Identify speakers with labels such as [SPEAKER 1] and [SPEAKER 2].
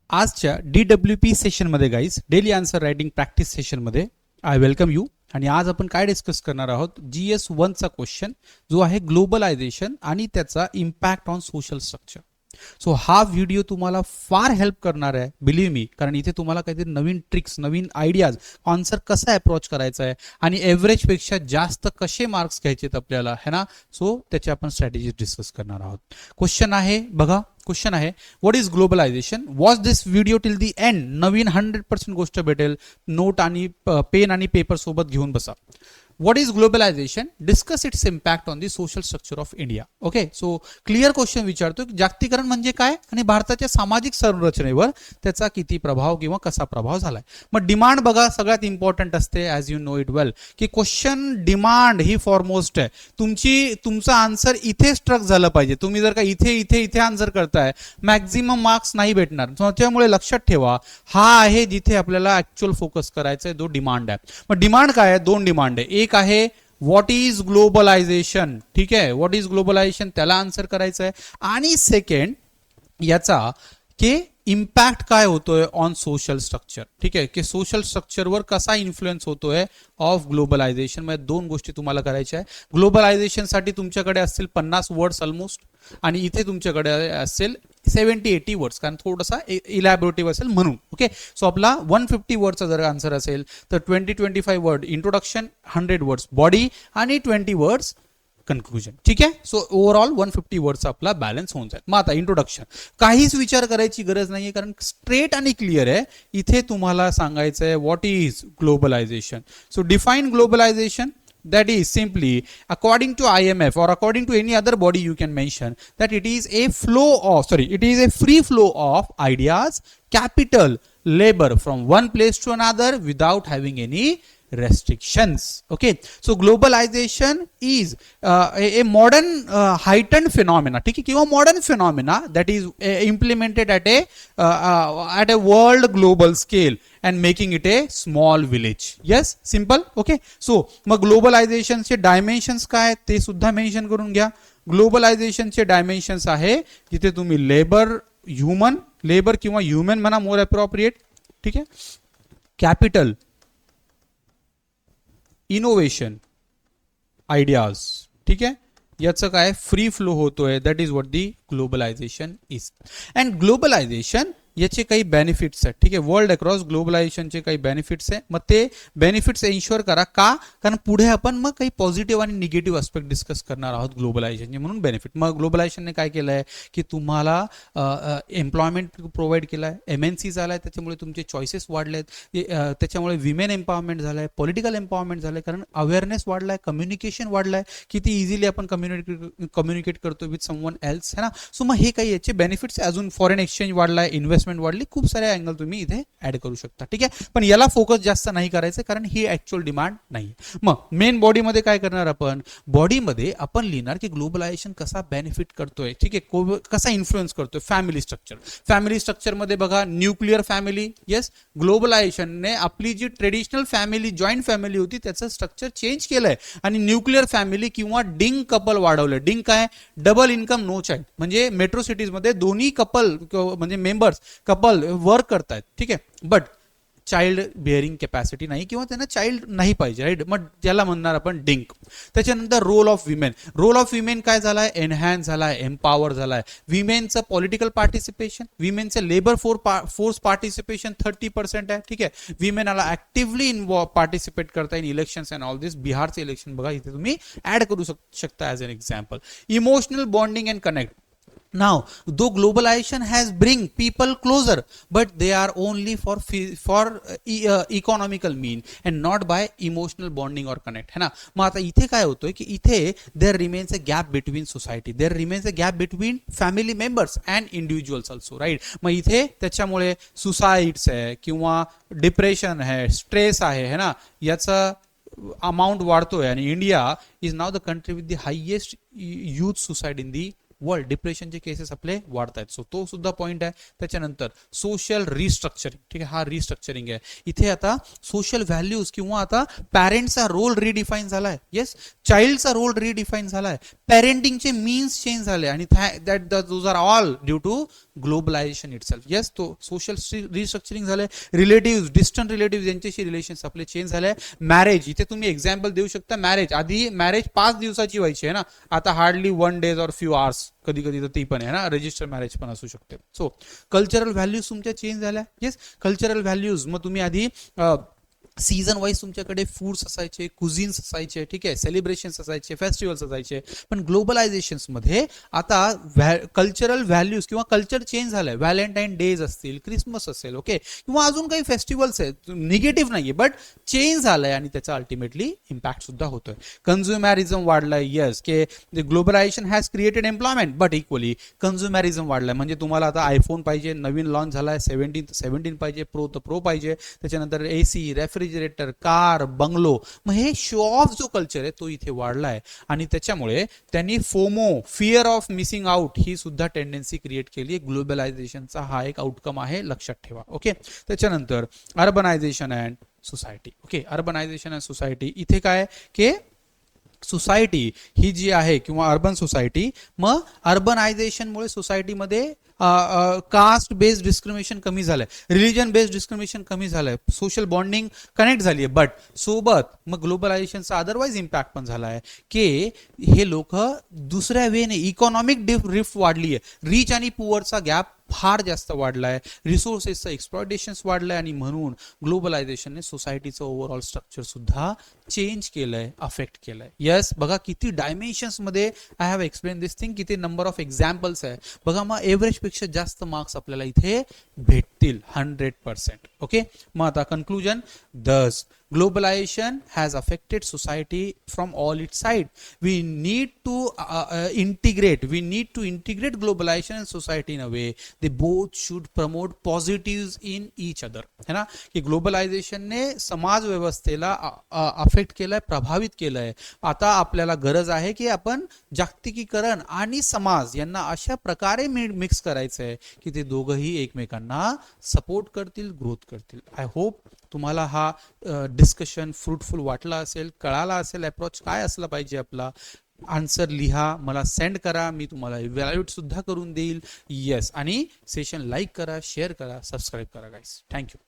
[SPEAKER 1] आजच्या DWP सेशनमध्ये guys daily answer writing practice सेशनमध्ये आय वेलकम यू. आणि आज आपण काय डिस्कस करणार आहोत, GS1चा क्वेश्चन जो आहे ग्लोबलायझेशन आणि त्याचा impact on social structure. So हा व्हिडिओ तुम्हाला फार हेल्प करणार आहे, बिलीव्ह मी, कारण इथे तुम्हाला काहीतरी नवीन ट्रिक्स, नवीन आयडियाज, आन्सर कसा अप्रोच करायचा आहे आणि एव्हरेजपेक्षा जास्त कसे मार्क्स घ्यायचे आपल्याला, है ना. सो त्याची आपण स्ट्रॅटेजी डिस्कस करणार आहोत. क्वेश्चन आहे बघा, क्वेश्चन आहे what is globalization. Watch this video till the end. नवीन 100% गोष्ट भेटेल. नोट आणि पेन आणि पेपर सोबत घेऊन बसा. What is globalization? Discuss its impact on the social structure of India. Okay, so clear question विचारतो की जागतिकीकरण म्हणजे काय आणि भारताच्या सामाजिक संरचनेवर त्याचा किती प्रभाव किंवा कसा प्रभाव झालाय. मग डिमांड बघा सगळ्यात इम्पॉर्टंट असते, ॲज यू नो इट वेल, की क्वेश्चन डिमांड ही फॉरमोस्ट आहे. तुमचा आन्सर इथे स्ट्रक झालं पाहिजे. तुम्ही जर का इथे इथे इथे आन्सर करताय, मॅक्झिमम मार्क्स नाही भेटणार. त्यामुळे लक्षात ठेवा, हा आहे जिथे आपल्याला ऍक्च्युअल फोकस करायचा आहे, जो डिमांड आहे. मग डिमांड काय आहे? दोन डिमांड आहे. एक आहे व्हॉट इज ग्लोबलायझेशन, ठीक आहे, व्हॉट इज ग्लोबलायझेशन त्याला आन्सर करायचं आहे. आणि सेकंड याचा की इम्पॅक्ट काय होतोय ऑन सोशल स्ट्रक्चर, ठीक आहे, की सोशल स्ट्रक्चरवर कसा इन्फ्लुएन्स होतोय ऑफ ग्लोबलायझेशन. मध्ये दोन गोष्टी तुम्हाला करायच्या आहे. ग्लोबलायझेशनसाठी तुमच्याकडे असतील 50 वर्ड्स ऑलमोस्ट, आणि इथे तुमच्याकडे असेल 70-80 वर्ड्स, कारण थोडासा इलॅबोरेटिव्ह असेल म्हणून. ओके, सो आपला 150 वर्डचा जर आन्सर असेल तर 20-25 वर्ड इंट्रोडक्शन, 100 वर्ड्स बॉडी आणि 20 वर्ड्स कन्क्लुजन. ठीक आहे, सो ओव्हरऑल 150 वर्डचा आपला बॅलन्स होऊन जाईल. मग आता इंट्रोडक्शन काहीच विचार करायची गरज नाहीये, कारण स्ट्रेट आणि क्लिअर आहे. इथे तुम्हाला सांगायचं आहे what is globalisation. So define globalisation. That is simply, according to IMF or according to any other body you can mention, that it is a free flow of ideas, capital, labor from one place to another without having any restrictions. Okay, so globalization is a modern heightened phenomena, ठीक है, किंवा modern phenomena that is implemented at a world global scale and making it a small village. Yes, simple. Okay, so मग globalisation चे dimensions काय ते सुद्धा mention करून घ्या. ग्लोबलायझेशन चे डायमेन्शन्स आहे जिथे तुम्ही लेबर किंवा ह्युमन म्हणा मोर अप्रोप्रिएट, ठीक आहे, कॅपिटल, इनोव्हेशन, आयडियाज, ठीक आहे, याचं काय फ्री फ्लो होतोय. That is what the globalisation is. And globalisation याचे काही बेनिफिट्स आहेत, ठीक आहे, वर्ल्ड अक्रॉस ग्लोबलायझेशनचे काही बेनिफिट्स आहे. मग ते बेनिफिट्स एन्श्योर करा का, कारण पुढे आपण मग काही पॉझिटिव्ह आणि निगेटिव्ह आस्पेक्ट डिस्कस करणार आहोत ग्लोबलायझेशनचे, म्हणून बेनिफिट. मग ग्लोबलायझेशनने काय केलं आहे की तुम्हाला एम्प्लॉयमेंट प्रोव्हाइड केला आहे, MNC झाला आहे, त्याच्यामुळे तुमचे चॉईसेस वाढले आहेत, त्याच्यामुळे विमेन एम्पॉवरमेंट झालं आहे, पॉलिटिकल एम्पॉवरमेंट झालं आहे, कारण अवेअरनेस वाढला आहे, कम्युनिकेशन वाढलं आहे, किती इझिली आपण कम्युनिकेट करतो विथ समवन एल्स, है ना. सो मग हे काही याचे बेनिफिट्स. अजून फॉरेन एक्सचेंज वाढला आहे, इन्व्हेस्टमेंट वाढली, खूप सारे अँगल तुम्ही इथे ऍड करू शकता. ठीक आहे, पण याला फोकस जास्त नाही करायचं, कारण ही ऍक्च्युअल डिमांड नाही. मग मेन बॉडीमध्ये काय करणार आपण, बॉडीमध्ये आपण लिहिणार की ग्लोबलायझेशन कसा बेनिफिट करतोय, ठीक आहे, कसा इन्फ्लुएन्स करतोय. फॅमिली स्ट्रक्चरमध्ये बघा, न्यूक्लिअर फॅमिली. येस, ग्लोबलायझेशनने आपली जी ट्रेडिशनल फॅमिली, जॉईंट फॅमिली होती, त्याचं स्ट्रक्चर चेंज केलंय आणि न्यूक्लिअर फॅमिली किंवा डिंग कपल वाढवलंय. डिंग काय, डबल इन्कम नो चाइल्ड, म्हणजे मेट्रो सिटीजमध्ये दोन्ही कपल म्हणजे मेंबर्स कपल वर्क करतायत, ठीक आहे, बट चाइल्ड बिअरिंग कॅपॅसिटी नाही किंवा त्यांना चाइल्ड नाही पाहिजे, राईट. मग ज्याला म्हणणार आपण डिंक. त्याच्यानंतर रोल ऑफ विमेन काय झालाय, एनहॅन्स झालाय, एम्पॉवर झालाय. विमेनचं पॉलिटिकल पार्टिसिपेशन, विमेनचं लेबर फोर्स पार्टिसिपेशन 30% आहे, ठीक आहे. विमेनला ऍक्टिव्हली पार्टिसिपेट करता येईल इलेक्शन्स अँड ऑल दिस. बिहारचे इलेक्शन बघा, इथे तुम्ही ऍड करू शकता as an example. Emotional bonding and connect. Now, though globalization has bring people closer, but they are only for economical mean and not by emotional bonding or connect, है ना. मग आता इथे काय होतोय की इथे there remains a gap between society, there remains a gap between family members and individuals also, right. मग इथे त्याच्यामुळे सुसाइड्स आहे किंवा डिप्रेशन आहे, स्ट्रेस आहे, है ना, याचा अमाउंट वाढतोय. आणि India is now the country with the highest youth suicide in the world डिप्रेशनचे केसेस आपले वाढत आहेत. सो तो सुद्धा पॉईंट आहे. त्याच्यानंतर सोशल रिस्ट्रक्चरिंग, ठीक आहे, हा रिस्ट्रक्चरिंग आहे. इथे आता सोशल व्हॅल्यूज किंवा आता पॅरेंटचा रोल रिडिफाईन झालाय. येस, चाइल्डचा रोल रिडिफाईन झालाय. पेरेंटिंगचे मीन्स चेंज झाले आणि those are all due to globalization itself. Yes, तो सोशल रिस्ट्रक्चरिंग झालंय. रिलेटिव्ह, डिस्टंट रिलेटिव्ह यांच्याशी रिलेशन्स आपले चेंज झाले. मॅरेज, इथे तुम्ही एक्झाम्पल देऊ शकता. मॅरेज आधी मॅरेज 5 दिवसाची व्हायची आहे ना, आता हार्डली 1 डेज और फ्यू आवर्स, कधी कधी तर ती पण आहे ना, रजिस्टर मॅरेज पण असू शकते. सो कल्चरल व्हॅल्यूज तुमच्या चेंज झाल्या. येस, कल्चरल व्हॅल्यूज, मग तुम्ही आधी सीझन वाईज तुमच्याकडे फूड्स असायचे, कुझिन्स असायचे, ठीक आहे, सेलिब्रेशन्स असायचे, फेस्टिवल्स असायचे. पण ग्लोबलायझेशन्स मध्ये आता कल्चरल व्हॅल्यूज किंवा कल्चर चेंज झालंय. व्हॅलेंटाईन डेज असतील, क्रिसमस असेल, ओके, किंवा अजून काही फेस्टिवल्स आहेत, निगेटिव्ह नाहीये बट चेंज झालंय आणि त्याचा अल्टिमेटली इम्पॅक्ट सुद्धा होतोय. कन्झ्युमॅरिझम वाढलाय. येस, की globalization has created employment but equally consumerism वाढलाय. म्हणजे तुम्हाला आता आयफोन पाहिजे, नवीन लॉन्च झालाय, 17 पाहिजे, प्रो तर प्रो पाहिजे, त्याच्यानंतर एसी, रेफ्रिजरेटर, कार, बंगलो. मग हे शो ऑफ जो कल्चर आहे तो इथे वाढलाय आणि त्याच्यामुळे त्यांनी FOMO, fear of missing out, ही सुद्धा टेंडन्सी क्रिएट केली. ग्लोबलायझेशनचा हा एक आउटकम आहे, लक्षात ठेवा. ओके, त्याच्यानंतर urbanisation and society. Okay, urbanisation and society, इथे काय की सोसायटी ही जी आहे किंवा अर्बन सोसायटी, मग अर्बनायझेशनमुळे सोसायटीमध्ये कास्ट बेस्ड डिस्क्रिमिनेशन कमी झालंय, रिलीजन बेस्ड डिस्क्रिमिनेशन कमी झालंय, सोशल बॉन्डिंग कनेक्ट झाली आहे. बट सोबत मग ग्लोबलायझेशनचा अदरवाईज इम्पॅक्ट पण झाला आहे की हे लोक दुसऱ्या वेने इकॉनॉमिक रिफ्ट वाढली आहे. रिच आणि पुअरचा गॅप फार जास्त वाढलाय, रिसोर्सेसचं एक्सप्लॉयटेशन्स वाढलंय आणि म्हणून ग्लोबलायझेशनने सोसायटीचं ओव्हरऑल स्ट्रक्चर सुद्धा चेंज केलंय, अफेक्ट केलंय. येस, बघा किती डायमेन्शन्स मध्ये I have explain this thing, किती नंबर ऑफ एक्झाम्पल्स आहे बघा. मग एव्हरेज पेक्षा जास्त मार्क्स आपल्याला इथे भेटतील 100%. ओके, मग आता कन्क्लुजन, दस globalization has affected society from all its side. We need to integrate globalization and society in a way they both should promote positives in each other. है ना, की ग्लोबलायझेशन ने समाज व्यवस्थेला अफेक्ट केलंय, प्रभावित केलंय. आता आपल्याला गरज आहे की आपण जागतिकीकरण आणि समाज यांना अशा प्रकारे मिक्स करायचं आहे की ते दोघंही एकमेकांना सपोर्ट करतील, ग्रोथ करतील. आय होप तुम्हाला हा डिस्कशन फ्रुटफुल वाटला असेल, कळाला असेल अप्रोच काय असला पाहिजे आपला. आन्सर लिहा, मला सेंड करा, मी तुम्हाला इव्हॅल्युएट सुद्धा करून देईल. येस, आणि सेशन लाईक करा, शेअर करा, सबस्क्राईब करा गाईस. थँक्यू.